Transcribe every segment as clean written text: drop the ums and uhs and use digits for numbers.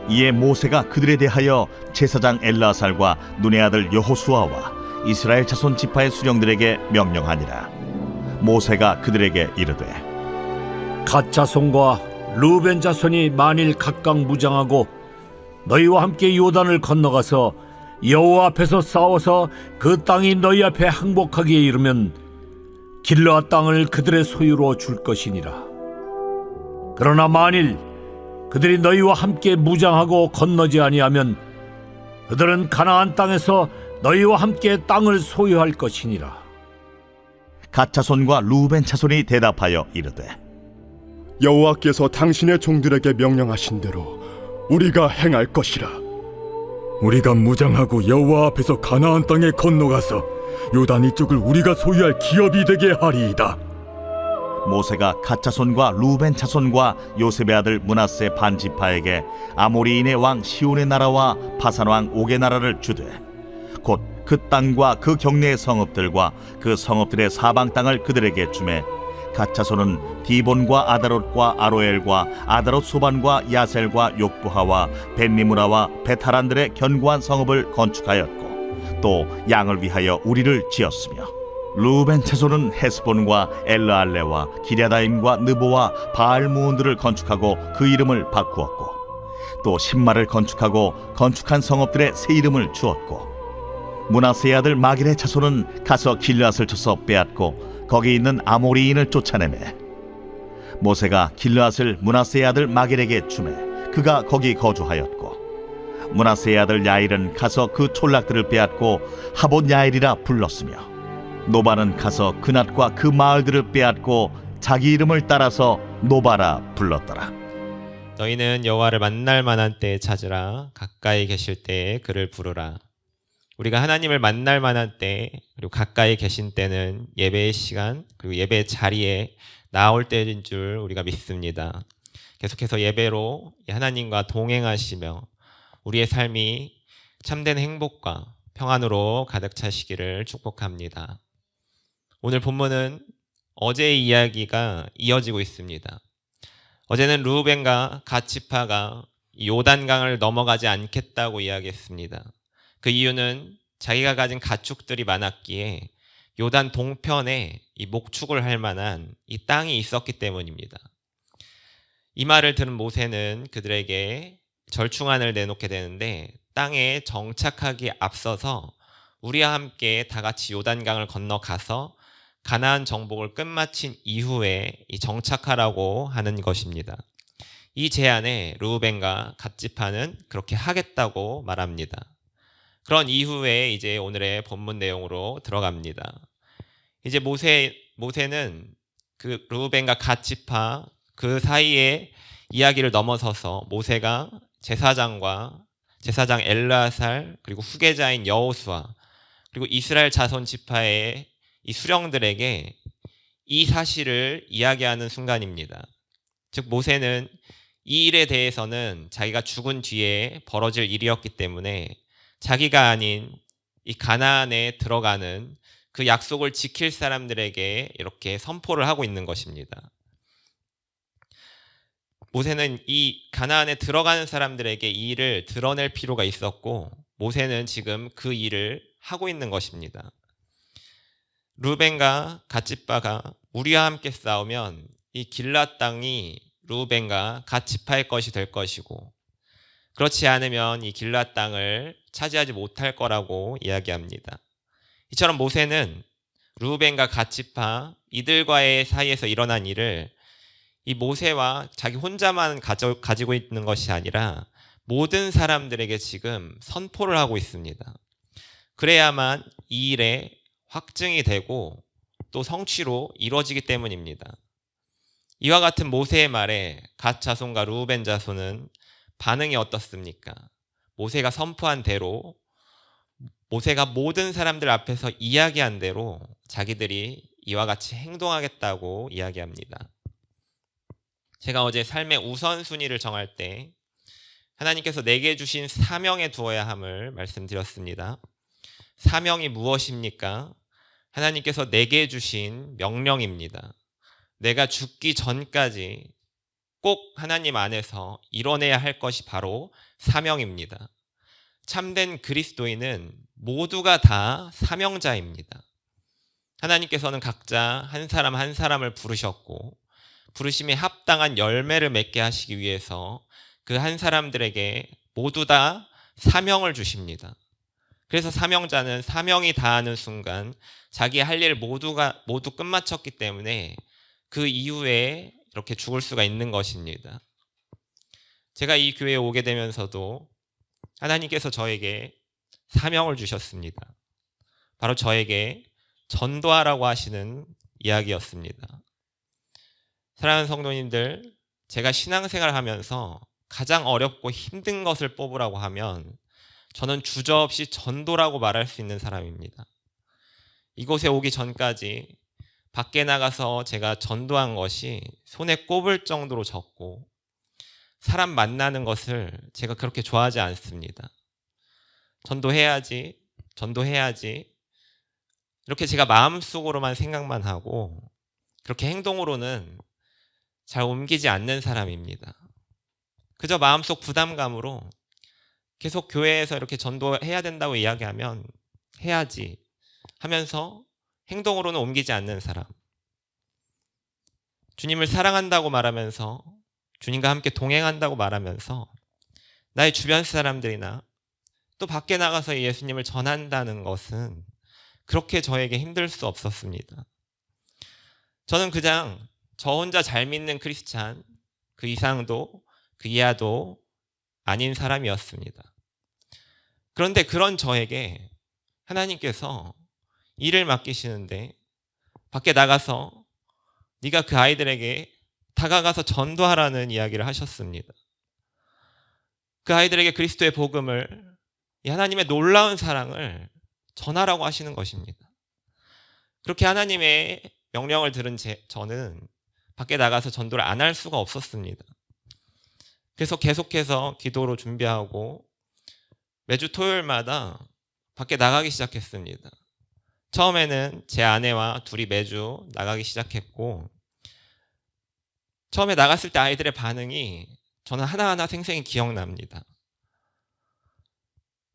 이에 모세가 그들에 대하여 제사장 엘르아살과 눈의 아들 여호수아와 이스라엘 자손 지파의 수령들에게 명령하니라. 모세가 그들에게 이르되 갓 자손과 르우벤 자손이 만일 각각 무장하고 너희와 함께 요단을 건너가서 여호와 앞에서 싸워서 그 땅이 너희 앞에 항복하기에 이르면 길르앗 땅을 그들의 소유로 줄 것이니라. 그러나 만일 그들이 너희와 함께 무장하고 건너지 아니하면 그들은 가나안 땅에서 너희와 함께 땅을 소유할 것이니라. 갓 자손과 루벤 자손이 대답하여 이르되 여호와께서 당신의 종들에게 명령하신 대로 우리가 행할 것이라. 우리가 무장하고 여호와 앞에서 가나안 땅에 건너가서 요단 이쪽을 우리가 소유할 기업이 되게 하리이다. 모세가 갓 자손과 루벤 자손과 요셉의 아들 므낫세 반지파에게 아모리인의 왕 시온의 나라와 바산 왕 옥의 나라를 주되 곧 그 땅과 그 경내의 성읍들과 그 성읍들의 사방 땅을 그들에게 주매 갓 자손은 디본과 아다롯과 아로엘과 아다롯 소반과 야셀과 욕부하와 벤니무라와 베타란들의 견고한 성읍을 건축하였고 또 양을 위하여 우리를 지었으며 루벤 자손은 헤스본과 엘르알레와 기랴다임과 느보와 바알무온들을 건축하고 그 이름을 바꾸었고 또 신마를 건축하고 건축한 성읍들의 새 이름을 주었고 므낫세의 아들 마길의 자손은 가서 길르앗을 쳐서 빼앗고 거기 있는 아모리인을 쫓아내매 모세가 길르앗을 므낫세의 아들 마길에게 주매 그가 거기 거주하였고 므낫세의 아들 야일은 가서 그 촌락들을 빼앗고 하봇 야일이라 불렀으며 노바는 가서 그낫과 그 마을들을 빼앗고 자기 이름을 따라서 노바라 불렀더라. 너희는 여호와를 만날 만한 때에 찾으라. 가까이 계실 때에 그를 부르라. 우리가 하나님을 만날 만한 때 그리고 가까이 계신 때는 예배의 시간 그리고 예배의 자리에 나올 때인 줄 우리가 믿습니다. 계속해서 예배로 하나님과 동행하시며 우리의 삶이 참된 행복과 평안으로 가득 차시기를 축복합니다. 오늘 본문은 어제의 이야기가 이어지고 있습니다. 어제는 르우벤과 갓 지파가 요단강을 넘어가지 않겠다고 이야기했습니다. 그 이유는 자기가 가진 가축들이 많았기에 요단 동편에 이 목축을 할 만한 이 땅이 있었기 때문입니다. 이 말을 들은 모세는 그들에게 절충안을 내놓게 되는데 땅에 정착하기에 앞서서 우리와 함께 다 같이 요단강을 건너가서 가나안 정복을 끝마친 이후에 이 정착하라고 하는 것입니다. 이 제안에 르우벤과 갓 지파는 그렇게 하겠다고 말합니다. 그런 이후에 이제 오늘의 본문 내용으로 들어갑니다. 이제 모세는 그 르우벤과 갓 지파 그 사이에 이야기를 넘어서서 모세가 제사장 엘르아살 그리고 후계자인 여호수아 그리고 이스라엘 자손 지파의 이 수령들에게 이 사실을 이야기하는 순간입니다. 즉 모세는 이 일에 대해서는 자기가 죽은 뒤에 벌어질 일이었기 때문에 자기가 아닌 이 가나안에 들어가는 그 약속을 지킬 사람들에게 이렇게 선포를 하고 있는 것입니다. 모세는 이 가나안에 들어가는 사람들에게 이 일을 드러낼 필요가 있었고 모세는 지금 그 일을 하고 있는 것입니다. 르우벤과 갓 지파가 우리와 함께 싸우면 이 길앗 땅이 르우벤과 갓 지파의 것이 될 것이고 그렇지 않으면 이 길앗 땅을 차지하지 못할 거라고 이야기합니다. 이처럼 모세는 르우벤과 갓 지파 이들과의 사이에서 일어난 일을 이 모세와 자기 혼자만 가지고 있는 것이 아니라 모든 사람들에게 지금 선포를 하고 있습니다. 그래야만 이 일에 확증이 되고 또 성취로 이루어지기 때문입니다. 이와 같은 모세의 말에 갓 자손과 르우벤 자손은 반응이 어떻습니까? 모세가 선포한 대로 모세가 모든 사람들 앞에서 이야기한 대로 자기들이 이와 같이 행동하겠다고 이야기합니다. 제가 어제 삶의 우선순위를 정할 때 하나님께서 내게 주신 사명에 두어야 함을 말씀드렸습니다. 사명이 무엇입니까? 하나님께서 내게 주신 명령입니다. 내가 죽기 전까지 꼭 하나님 안에서 이뤄내야 할 것이 바로 사명입니다. 참된 그리스도인은 모두가 다 사명자입니다. 하나님께서는 각자 한 사람 한 사람을 부르셨고 부르심에 합당한 열매를 맺게 하시기 위해서 그 한 사람들에게 모두 다 사명을 주십니다. 그래서 사명자는 사명이 다하는 순간 자기 할 일 모두 끝마쳤기 때문에 그 이후에 이렇게 죽을 수가 있는 것입니다. 제가 이 교회에 오게 되면서도 하나님께서 저에게 사명을 주셨습니다. 바로 저에게 전도하라고 하시는 이야기였습니다. 사랑하는 성도님들, 제가 신앙생활을 하면서 가장 어렵고 힘든 것을 뽑으라고 하면 저는 주저없이 전도라고 말할 수 있는 사람입니다. 이곳에 오기 전까지 밖에 나가서 제가 전도한 것이 손에 꼽을 정도로 적고 사람 만나는 것을 제가 그렇게 좋아하지 않습니다. 전도해야지 이렇게 제가 마음속으로만 생각만 하고 그렇게 행동으로는 잘 옮기지 않는 사람입니다. 그저 마음속 부담감으로 계속 교회에서 이렇게 전도해야 된다고 이야기하면 해야지 하면서 행동으로는 옮기지 않는 사람. 주님을 사랑한다고 말하면서 주님과 함께 동행한다고 말하면서 나의 주변 사람들이나 또 밖에 나가서 예수님을 전한다는 것은 그렇게 저에게 힘들 수 없었습니다. 저는 그냥 저 혼자 잘 믿는 크리스찬, 그 이상도 그 이하도 아닌 사람이었습니다. 그런데 그런 저에게 하나님께서 일을 맡기시는데 밖에 나가서 네가 그 아이들에게 다가가서 전도하라는 이야기를 하셨습니다. 그 아이들에게 그리스도의 복음을, 이 하나님의 놀라운 사랑을 전하라고 하시는 것입니다. 그렇게 하나님의 명령을 들은 저는 밖에 나가서 전도를 안 할 수가 없었습니다. 그래서 계속해서 기도로 준비하고 매주 토요일마다 밖에 나가기 시작했습니다. 처음에는 제 아내와 둘이 매주 나가기 시작했고 처음에 나갔을 때 아이들의 반응이 저는 하나하나 생생히 기억납니다.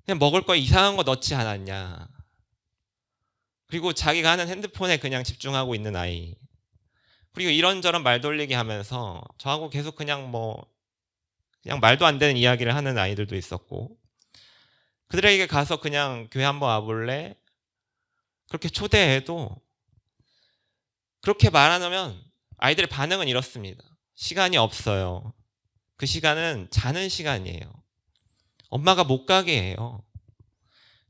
그냥 먹을 거 이상한 거 넣지 않았냐. 그리고 자기가 하는 핸드폰에 그냥 집중하고 있는 아이. 그리고 이런저런 말 돌리기 하면서 저하고 계속 그냥 말도 안 되는 이야기를 하는 아이들도 있었고 그들에게 가서 그냥 교회 한번 와볼래? 그렇게 초대해도 그렇게 말하면 아이들의 반응은 이렇습니다. 시간이 없어요. 그 시간은 자는 시간이에요. 엄마가 못 가게 해요.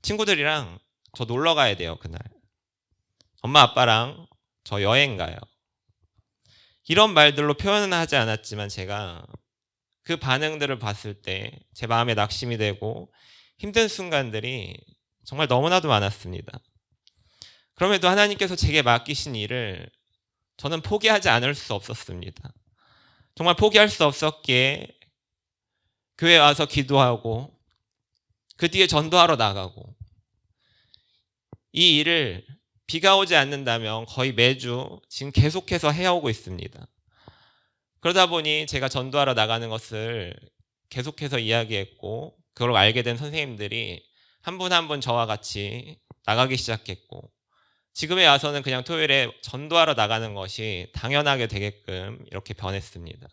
친구들이랑 저 놀러 가야 돼요, 그날. 엄마 아빠랑 저 여행 가요. 이런 말들로 표현은 하지 않았지만 제가 그 반응들을 봤을 때 제 마음에 낙심이 되고 힘든 순간들이 정말 너무나도 많았습니다. 그럼에도 하나님께서 제게 맡기신 일을 저는 포기하지 않을 수 없었습니다. 정말 포기할 수 없었기에 교회에 와서 기도하고 그 뒤에 전도하러 나가고 이 일을 비가 오지 않는다면 거의 매주 지금 계속해서 해오고 있습니다. 그러다 보니 제가 전도하러 나가는 것을 계속해서 이야기했고 그걸 알게 된 선생님들이 한 분 한 분 저와 같이 나가기 시작했고 지금에 와서는 그냥 토요일에 전도하러 나가는 것이 당연하게 되게끔 이렇게 변했습니다.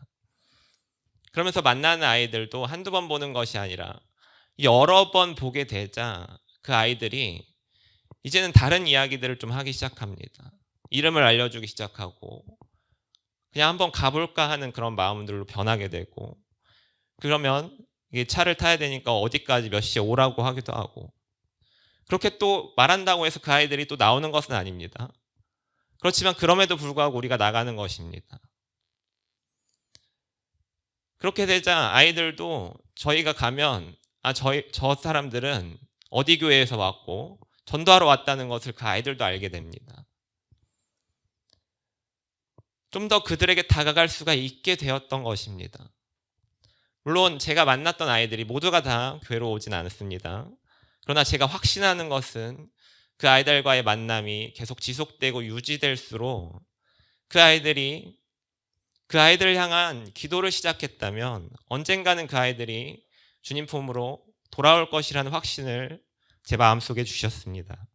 그러면서 만나는 아이들도 한두 번 보는 것이 아니라 여러 번 보게 되자 그 아이들이 이제는 다른 이야기들을 좀 하기 시작합니다. 이름을 알려주기 시작하고 그냥 한번 가볼까 하는 그런 마음들로 변하게 되고 그러면 이게 차를 타야 되니까 어디까지 몇 시에 오라고 하기도 하고 그렇게 또 말한다고 해서 그 아이들이 또 나오는 것은 아닙니다. 그렇지만 그럼에도 불구하고 우리가 나가는 것입니다. 그렇게 되자 아이들도 저희가 가면 저 사람들은 어디 교회에서 왔고 전도하러 왔다는 것을 그 아이들도 알게 됩니다. 좀 더 그들에게 다가갈 수가 있게 되었던 것입니다. 물론 제가 만났던 아이들이 모두가 다 교회로 오진 않았습니다. 그러나 제가 확신하는 것은 그 아이들과의 만남이 계속 지속되고 유지될수록 그 아이들이 그 아이들을 향한 기도를 시작했다면 언젠가는 그 아이들이 주님 품으로 돌아올 것이라는 확신을 제 마음속에 주셨습니다.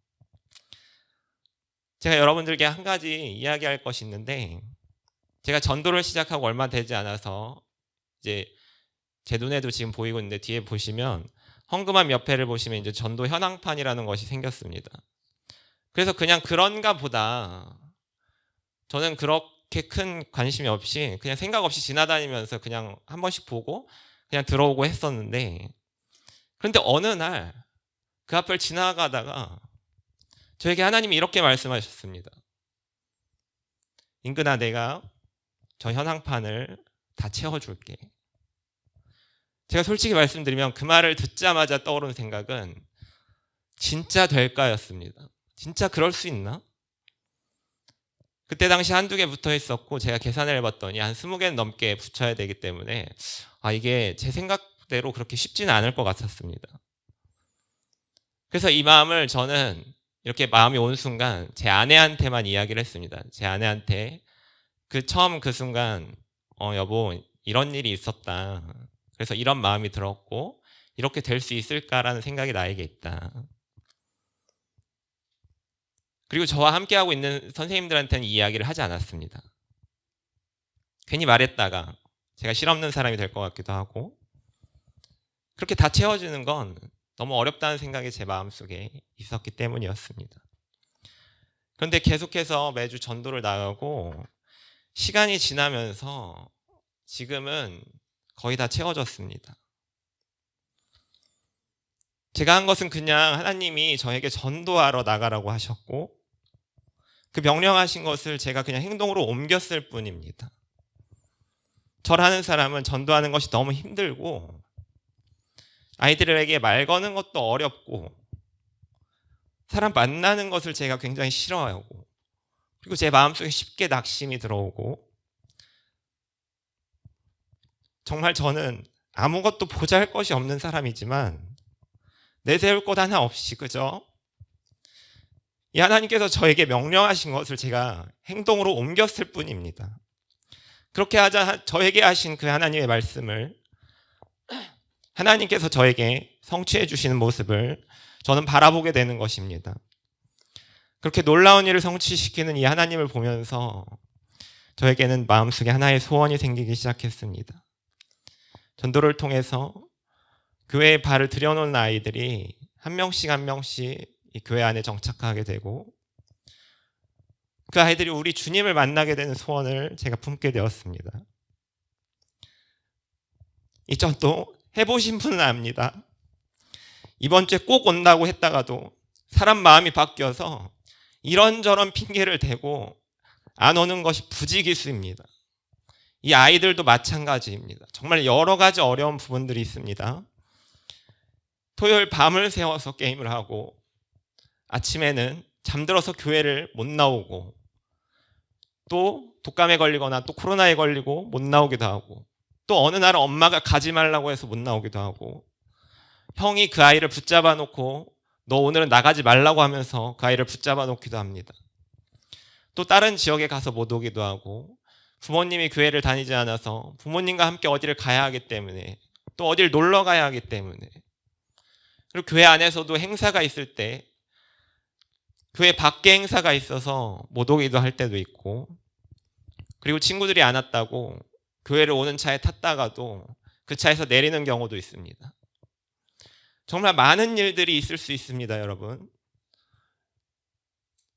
제가 여러분들께 한 가지 이야기할 것이 있는데, 제가 전도를 시작하고 얼마 되지 않아서 이제 제 눈에도 지금 보이고 있는데, 뒤에 보시면 헌금함 옆에를 보시면 이제 전도 현황판이라는 것이 생겼습니다. 그래서 그냥 그런가 보다, 저는 그렇게 큰 관심이 없이 그냥 생각 없이 지나다니면서 그냥 한 번씩 보고 그냥 들어오고 했었는데, 그런데 어느 날 그 앞을 지나가다가 저에게 하나님이 이렇게 말씀하셨습니다. 인근아, 내가 저 현황판을 다 채워줄게. 제가 솔직히 말씀드리면 그 말을 듣자마자 떠오른 생각은 진짜 될까였습니다. 진짜 그럴 수 있나? 그때 당시 한두 개 붙어 있었고 제가 계산을 해봤더니 한 20개는 넘게 붙여야 되기 때문에 이게 제 생각대로 그렇게 쉽지는 않을 것 같았습니다. 그래서 이 마음을 저는 이렇게 마음이 온 순간 제 아내한테만 이야기를 했습니다. 제 아내한테 처음 그 순간 여보, 이런 일이 있었다. 그래서 이런 마음이 들었고 이렇게 될 수 있을까라는 생각이 나에게 있다. 그리고 저와 함께하고 있는 선생님들한테는 이 이야기를 하지 않았습니다. 괜히 말했다가 제가 실없는 사람이 될 것 같기도 하고, 그렇게 다 채워주는 건 너무 어렵다는 생각이 제 마음속에 있었기 때문이었습니다. 그런데 계속해서 매주 전도를 나가고 시간이 지나면서 지금은 거의 다 채워졌습니다. 제가 한 것은 그냥 하나님이 저에게 전도하러 나가라고 하셨고, 그 명령하신 것을 제가 그냥 행동으로 옮겼을 뿐입니다. 절하는 사람은 전도하는 것이 너무 힘들고, 아이들에게 말 거는 것도 어렵고, 사람 만나는 것을 제가 굉장히 싫어하고, 그리고 제 마음속에 쉽게 낙심이 들어오고, 정말 저는 아무것도 보잘 것이 없는 사람이지만 내세울 것 하나 없이 그저 이 하나님께서 저에게 명령하신 것을 제가 행동으로 옮겼을 뿐입니다. 그렇게 하자 저에게 하신 그 하나님의 말씀을 하나님께서 저에게 성취해 주시는 모습을 저는 바라보게 되는 것입니다. 그렇게 놀라운 일을 성취시키는 이 하나님을 보면서 저에게는 마음속에 하나의 소원이 생기기 시작했습니다. 전도를 통해서 교회에 발을 들여놓은 아이들이 한 명씩 한 명씩 이 교회 안에 정착하게 되고, 그 아이들이 우리 주님을 만나게 되는 소원을 제가 품게 되었습니다. 이 전도 해보신 분은 압니다. 이번 주에 꼭 온다고 했다가도 사람 마음이 바뀌어서 이런저런 핑계를 대고 안 오는 것이 부지기수입니다. 이 아이들도 마찬가지입니다. 정말 여러 가지 어려운 부분들이 있습니다. 토요일 밤을 새워서 게임을 하고, 아침에는 잠들어서 교회를 못 나오고, 또 독감에 걸리거나 또 코로나에 걸리고 못 나오기도 하고, 또 어느 날 엄마가 가지 말라고 해서 못 나오기도 하고, 형이 그 아이를 붙잡아 놓고 너 오늘은 나가지 말라고 하면서 그 아이를 붙잡아 놓기도 합니다. 또 다른 지역에 가서 못 오기도 하고, 부모님이 교회를 다니지 않아서 부모님과 함께 어디를 가야 하기 때문에, 또 어디를 놀러 가야 하기 때문에, 그리고 교회 안에서도 행사가 있을 때 교회 밖에 행사가 있어서 못 오기도 할 때도 있고, 그리고 친구들이 안 왔다고 교회를 오는 차에 탔다가도 그 차에서 내리는 경우도 있습니다. 정말 많은 일들이 있을 수 있습니다, 여러분.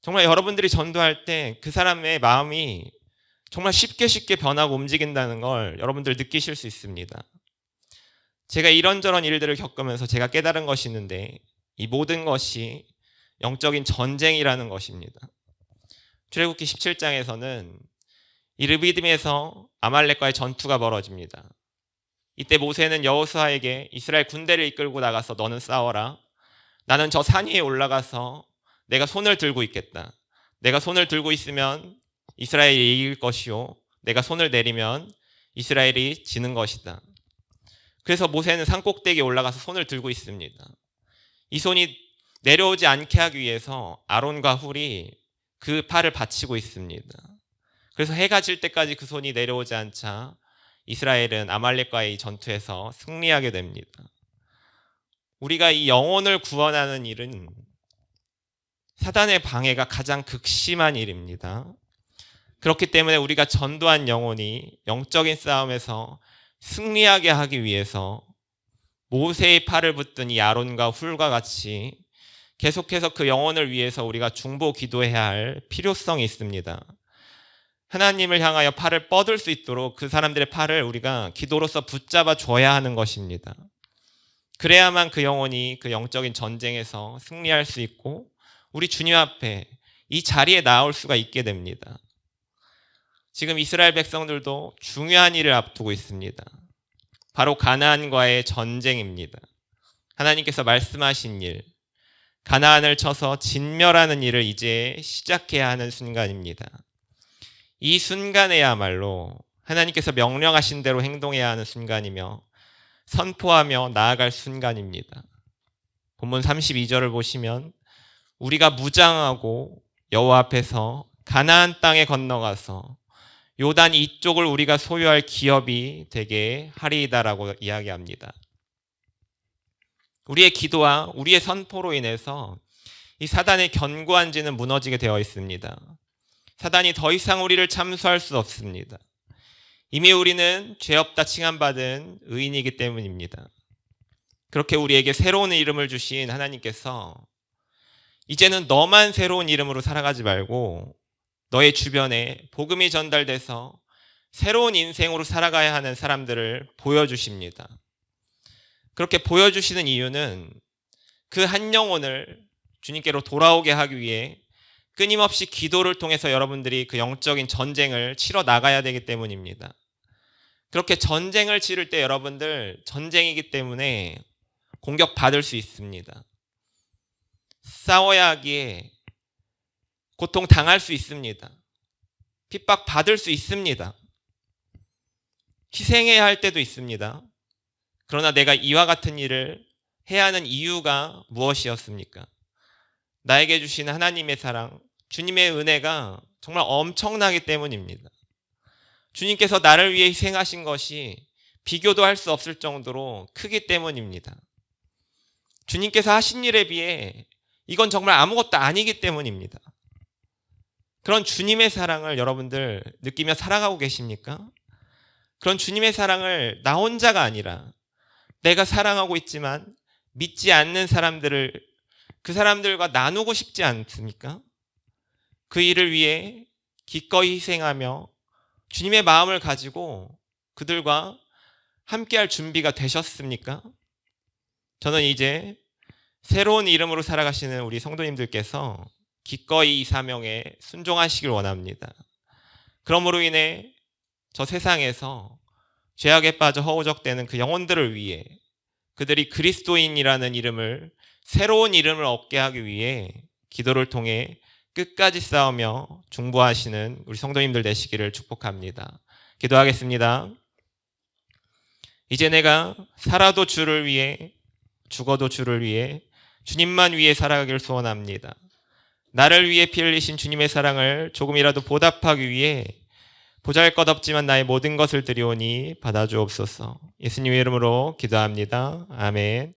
정말 여러분들이 전도할 때 그 사람의 마음이 정말 쉽게 변하고 움직인다는 걸 여러분들 느끼실 수 있습니다. 제가 이런저런 일들을 겪으면서 제가 깨달은 것이 있는데, 이 모든 것이 영적인 전쟁이라는 것입니다. 출애굽기 17장에서는 이 르비딤에서 아말렉과의 전투가 벌어집니다. 이때 모세는 여호수아에게 이스라엘 군대를 이끌고 나가서 너는 싸워라. 나는 저 산 위에 올라가서 내가 손을 들고 있겠다. 내가 손을 들고 있으면 이스라엘이 이길 것이요, 내가 손을 내리면 이스라엘이 지는 것이다. 그래서 모세는 산 꼭대기에 올라가서 손을 들고 있습니다. 이 손이 내려오지 않게 하기 위해서 아론과 훌이 그 팔을 받치고 있습니다. 그래서 해가 질 때까지 그 손이 내려오지 않자 이스라엘은 아말렉과의 이 전투에서 승리하게 됩니다. 우리가 이 영혼을 구원하는 일은 사단의 방해가 가장 극심한 일입니다. 그렇기 때문에 우리가 전도한 영혼이 영적인 싸움에서 승리하게 하기 위해서 모세의 팔을 붙든 이 아론과 훌과 같이 계속해서 그 영혼을 위해서 우리가 중보 기도해야 할 필요성이 있습니다. 하나님을 향하여 팔을 뻗을 수 있도록 그 사람들의 팔을 우리가 기도로서 붙잡아 줘야 하는 것입니다. 그래야만 그 영혼이 그 영적인 전쟁에서 승리할 수 있고 우리 주님 앞에 이 자리에 나올 수가 있게 됩니다. 지금 이스라엘 백성들도 중요한 일을 앞두고 있습니다. 바로 가나안과의 전쟁입니다. 하나님께서 말씀하신 일, 가나안을 쳐서 진멸하는 일을 이제 시작해야 하는 순간입니다. 이 순간에야말로 하나님께서 명령하신 대로 행동해야 하는 순간이며 선포하며 나아갈 순간입니다. 본문 32절을 보시면 우리가 무장하고 여호와 앞에서 가나안 땅에 건너가서 요단 이쪽을 우리가 소유할 기업이 되게 하리이다라고 이야기합니다. 우리의 기도와 우리의 선포로 인해서 이 사단의 견고한 지는 무너지게 되어 있습니다. 사단이 더 이상 우리를 참수할 수 없습니다. 이미 우리는 죄 없다 칭함받은 의인이기 때문입니다. 그렇게 우리에게 새로운 이름을 주신 하나님께서 이제는 너만 새로운 이름으로 살아가지 말고 너의 주변에 복음이 전달돼서 새로운 인생으로 살아가야 하는 사람들을 보여주십니다. 그렇게 보여주시는 이유는 그 한 영혼을 주님께로 돌아오게 하기 위해 끊임없이 기도를 통해서 여러분들이 그 영적인 전쟁을 치러 나가야 되기 때문입니다. 그렇게 전쟁을 치를 때 여러분들 전쟁이기 때문에 공격받을 수 있습니다. 싸워야 하기에 고통당할 수 있습니다. 핍박받을 수 있습니다. 희생해야 할 때도 있습니다. 그러나 내가 이와 같은 일을 해야 하는 이유가 무엇이었습니까? 나에게 주신 하나님의 사랑, 주님의 은혜가 정말 엄청나기 때문입니다. 주님께서 나를 위해 희생하신 것이 비교도 할 수 없을 정도로 크기 때문입니다. 주님께서 하신 일에 비해 이건 정말 아무것도 아니기 때문입니다. 그런 주님의 사랑을 여러분들 느끼며 살아가고 계십니까? 그런 주님의 사랑을 나 혼자가 아니라 내가 사랑하고 있지만 믿지 않는 사람들을 그 사람들과 나누고 싶지 않습니까? 그 일을 위해 기꺼이 희생하며 주님의 마음을 가지고 그들과 함께할 준비가 되셨습니까? 저는 이제 새로운 이름으로 살아가시는 우리 성도님들께서 기꺼이 이 사명에 순종하시길 원합니다. 그러므로 인해 저 세상에서 죄악에 빠져 허우적대는 그 영혼들을 위해 그들이 그리스도인이라는 이름을 새로운 이름을 얻게 하기 위해 기도를 통해 끝까지 싸우며 중보하시는 우리 성도님들 되시기를 축복합니다. 기도하겠습니다. 이제 내가 살아도 주를 위해 죽어도 주를 위해 주님만 위해 살아가길 소원합니다. 나를 위해 피 흘리신 주님의 사랑을 조금이라도 보답하기 위해 보잘것없지만 나의 모든 것을 드리오니 받아주옵소서. 예수님의 이름으로 기도합니다. 아멘.